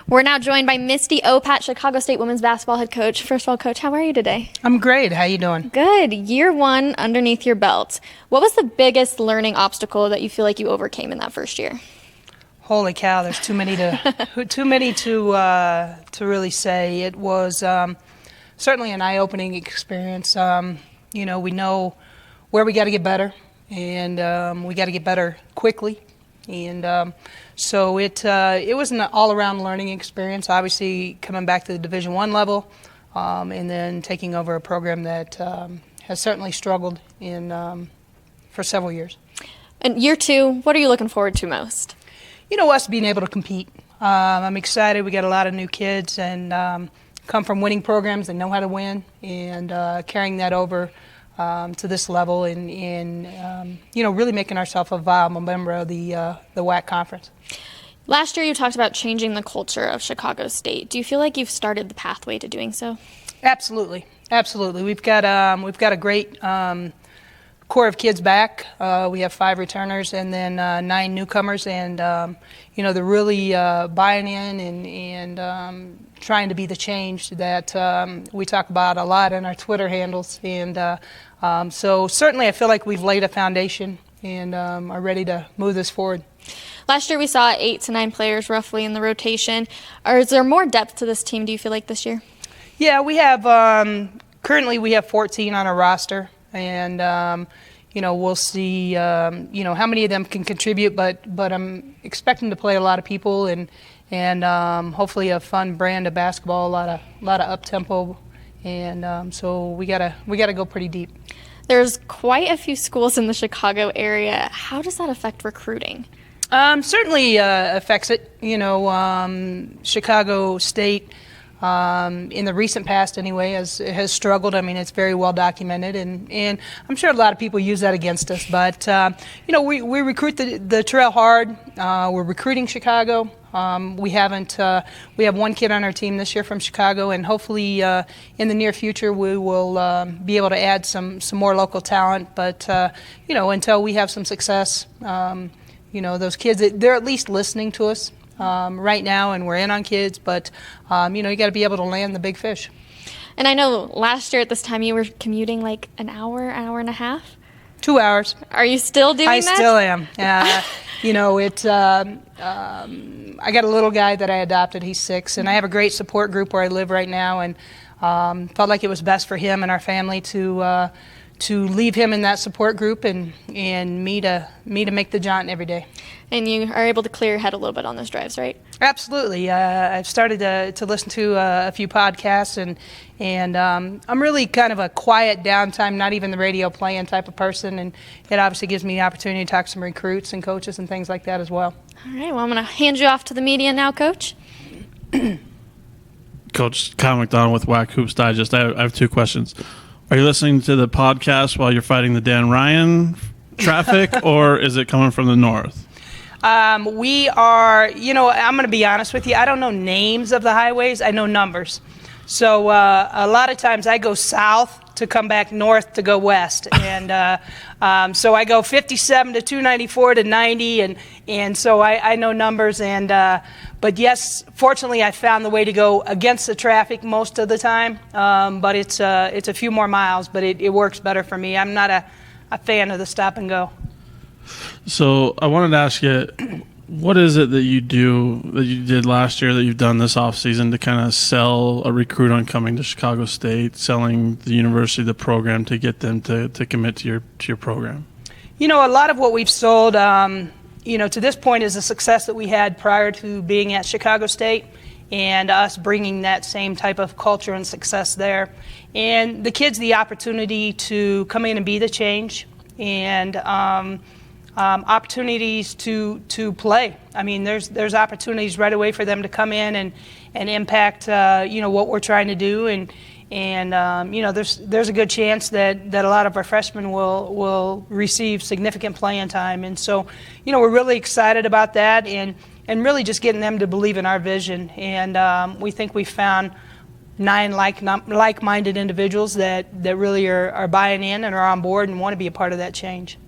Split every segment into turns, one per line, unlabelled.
We're now joined by Misty, Opat, Chicago State women's basketball head coach. First of all, Coach, how are you today?
I'm great. How you doing?
Good. Year one underneath your belt. What was the biggest learning obstacle that you feel like you overcame in that first year?
Holy cow! There's too many to really say. It was certainly an eye-opening experience. We know where we got to get better, and we got to get better quickly. And so it was an all-around learning experience. Obviously, coming back to the Division I level, and then taking over a program that has certainly struggled for several years.
And year two, what are you looking forward to most?
Us being able to compete. I'm excited. We got a lot of new kids and come from winning programs and know how to win, and carrying that over to this level and really making ourselves a viable member of the WAC conference.
Last year you talked about changing the culture of Chicago State. Do you feel like you've started the pathway to doing so?
Absolutely. We've got a great core of kids back. We have 5 returners and then 9 newcomers, and they're really buying in and trying to be the change that we talk about a lot in our Twitter handles. And so certainly I feel like we've laid a foundation and are ready to move this forward.
Last year we saw 8 to 9 players roughly in the rotation. Is there more depth to this team, do you feel like, this year?
Yeah, we have currently we have 14 on our roster, and we'll see how many of them can contribute, but I'm expecting to play a lot of people and hopefully a fun brand of basketball, a lot of up tempo, and so we gotta go pretty deep.
There's quite a few schools in the Chicago area. How does that affect recruiting?
Certainly affects it. Chicago State, in the recent past anyway, has struggled. I mean, it's very well documented, and I'm sure a lot of people use that against us. But we recruit the trail hard. We're recruiting Chicago. We have one kid on our team this year from Chicago, and hopefully in the near future we will be able to add some more local talent. But until we have some success, those kids, they're at least listening to us right now, and we're in on kids, but you got to be able to land the big fish.
And I know last year at this time you were commuting like an hour and a half?
2 hours.
Are you still doing that?
I still am. I got a little guy that I adopted. He's 6, and I have a great support group where I live right now, and felt like it was best for him and our family to leave him in that support group and me to make the jaunt every day.
And you are able to clear your head a little bit on those drives, right?
Absolutely. I've started to listen to a few podcasts, and I'm really kind of a quiet downtime, not even the radio playing type of person, and it obviously gives me the opportunity to talk to some recruits and coaches and things like that as well.
All right, well, I'm going to hand you off to the media now, Coach.
Coach Kyle McDonald with WAC Hoops Digest. I have 2 questions. Are you listening to the podcast while you're fighting the Dan Ryan traffic, or is it coming from the north?
We are, I'm going to be honest with you. I don't know names of the highways. I know numbers. So a lot of times I go south to come back north to go west. And so I go 57 to 294 to 90. And so I know numbers. And but yes, fortunately, I found the way to go against the traffic most of the time. But it's a few more miles, but it works better for me. I'm not a fan of the stop and go.
So I wanted to ask you, what is it that you did last year that you've done this offseason to kind of sell a recruit on coming to Chicago State, selling the university, the program, to get them to commit to your program?
A lot of what we've sold, to this point is a success that we had prior to being at Chicago State, and us bringing that same type of culture and success there. And the kids the opportunity to come in and be the change, and opportunities to play. I mean, there's opportunities right away for them to come in and impact what we're trying to do, and there's a good chance that a lot of our freshmen will receive significant playing time, and so we're really excited about that, and really just getting them to believe in our vision, and we think we found 9 like-minded individuals that really are buying in and are on board and want to be a part of that change.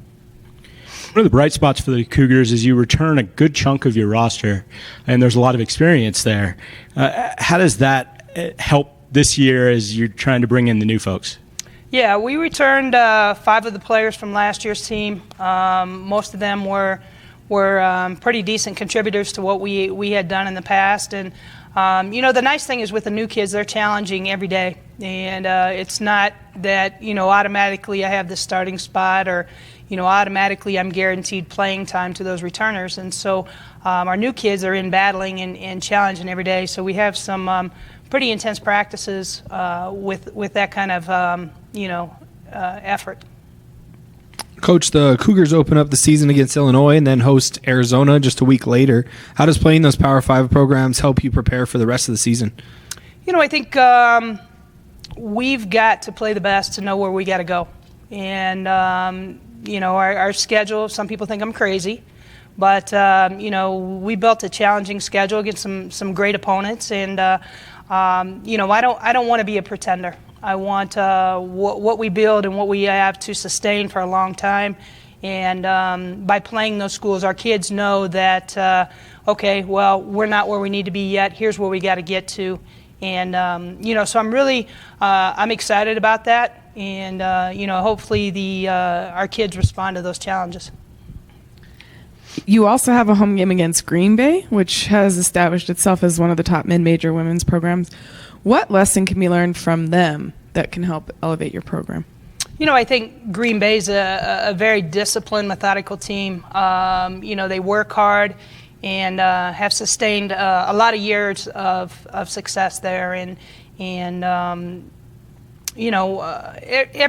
One of the bright spots for the Cougars is you return a good chunk of your roster, and there's a lot of experience there. How does that help this year as you're trying to bring in the new folks?
Yeah, we returned 5 of the players from last year's team. Most of them were pretty decent contributors to what we had done in the past. And the nice thing is with the new kids, they're challenging every day. And it's not that, automatically I have the starting spot or, automatically I'm guaranteed playing time to those returners. And so our new kids are in battling and challenging every day. So we have some pretty intense practices with that kind of, effort.
Coach, the Cougars open up the season against Illinois and then host Arizona just a week later. How does playing those Power 5 programs help you prepare for the rest of the season?
I think we've got to play the best to know where we got to go. And, our schedule, some people think I'm crazy, but, we built a challenging schedule against some great opponents. And, I don't want to be a pretender. I want what we build and what we have to sustain for a long time. And by playing those schools, our kids know that, we're not where we need to be yet. Here's where we got to get to. And, so I'm really I'm excited about that. And, hopefully our kids respond to those challenges.
You also have a home game against Green Bay, which has established itself as one of the top mid-major women's programs. What lesson can be learned from them that can help elevate your program?
I think Green Bay's a very disciplined, methodical team. They work hard and have sustained a lot of years of success there. Every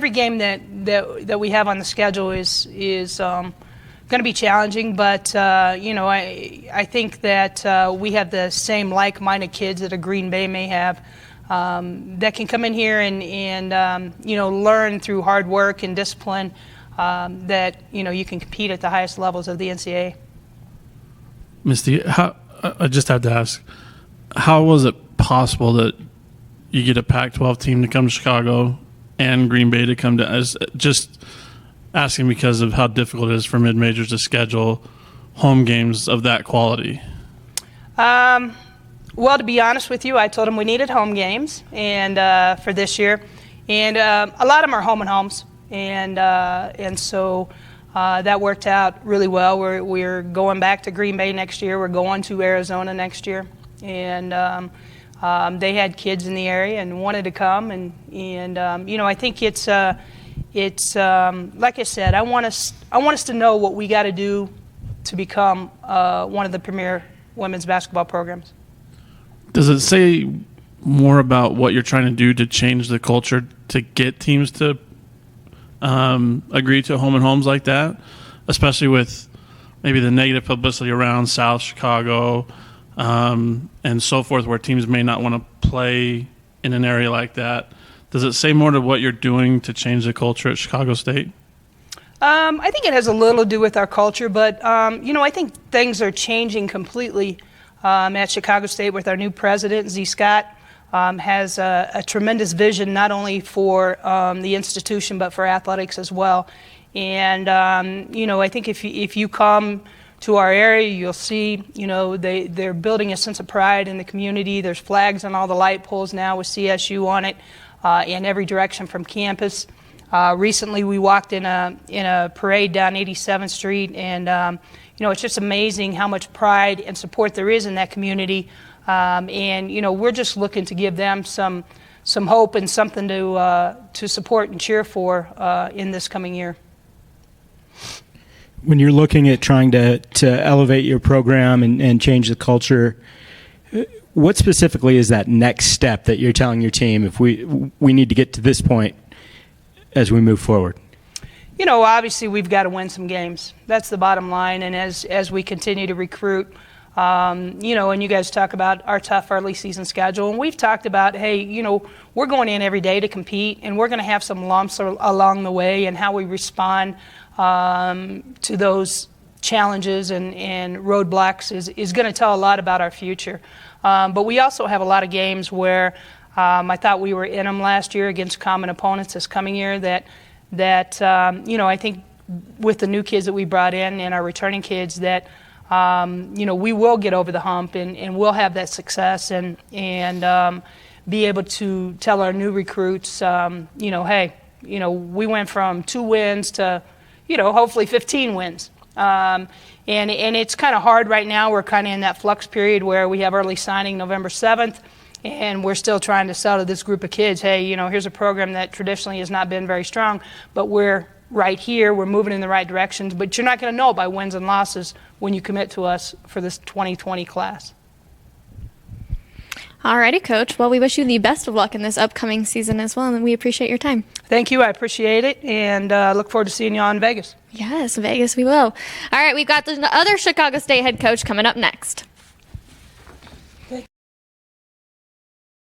game that we have on the schedule is going to be challenging, but I think that we have the same like-minded kids that a Green Bay may have that can come in here and learn through hard work and discipline that you can compete at the highest levels of the NCAA.
Misty, I just had to ask, how was it possible that you get a Pac-12 team to come to Chicago and Green Bay to come to? Just asking because of how difficult it is for mid-majors to schedule home games of that quality.
Well, to be honest with you, I told them we needed home games and for this year, and a lot of them are home and homes, and so that worked out really well. We're going back to Green Bay next year. We're going to Arizona next year, and they had kids in the area and wanted to come, and I think it's like I said, I want us to know what we got to do to become one of the premier women's basketball programs.
Does it say more about what you're trying to do to change the culture to get teams to agree to home and homes like that, especially with maybe the negative publicity around South Chicago and so forth, where teams may not want to play in an area like that? Does it say more to what you're doing to change the culture at Chicago State?
I think it has a little to do with our culture, but I think things are changing completely at Chicago State with our new president, Z. Scott. Has a tremendous vision not only for the institution but for athletics as well. And I think if you come to our area, you'll see they're building a sense of pride in the community. There's flags on all the light poles now with CSU on it in every direction from campus. Recently, we walked in a parade down 87th Street, and it's just amazing how much pride and support there is in that community. We're just looking to give them some hope and something to support and cheer for in this coming year.
When you're looking at trying to elevate your program and change the culture, what specifically is that next step that you're telling your team if we need to get to this point as we move forward?
Obviously we've got to win some games. That's the bottom line. And as we continue to recruit, and you guys talk about our tough early season schedule, and we've talked about, hey, we're going in every day to compete, and we're going to have some lumps along the way, and how we respond to those challenges and roadblocks is going to tell a lot about our future. But we also have a lot of games where I thought we were in them last year against common opponents this coming year that I think with the new kids that we brought in and our returning kids that we will get over the hump and we'll have that success and be able to tell our new recruits, hey, we went from 2 wins to, hopefully 15 wins. And it's kind of hard right now. We're kind of in that flux period where we have early signing November 7th, and we're still trying to sell to this group of kids, hey, here's a program that traditionally has not been very strong, but we're right here, we're moving in the right directions, but you're not going to know by wins and losses when you commit to us for this 2020 class.
Alrighty, Coach. Well, we wish you the best of luck in this upcoming season as well, and we appreciate your time.
Thank you. I appreciate it, and look forward to seeing you all in Vegas.
Yes, Vegas we will. All right, we've got the other Chicago State head coach coming up next.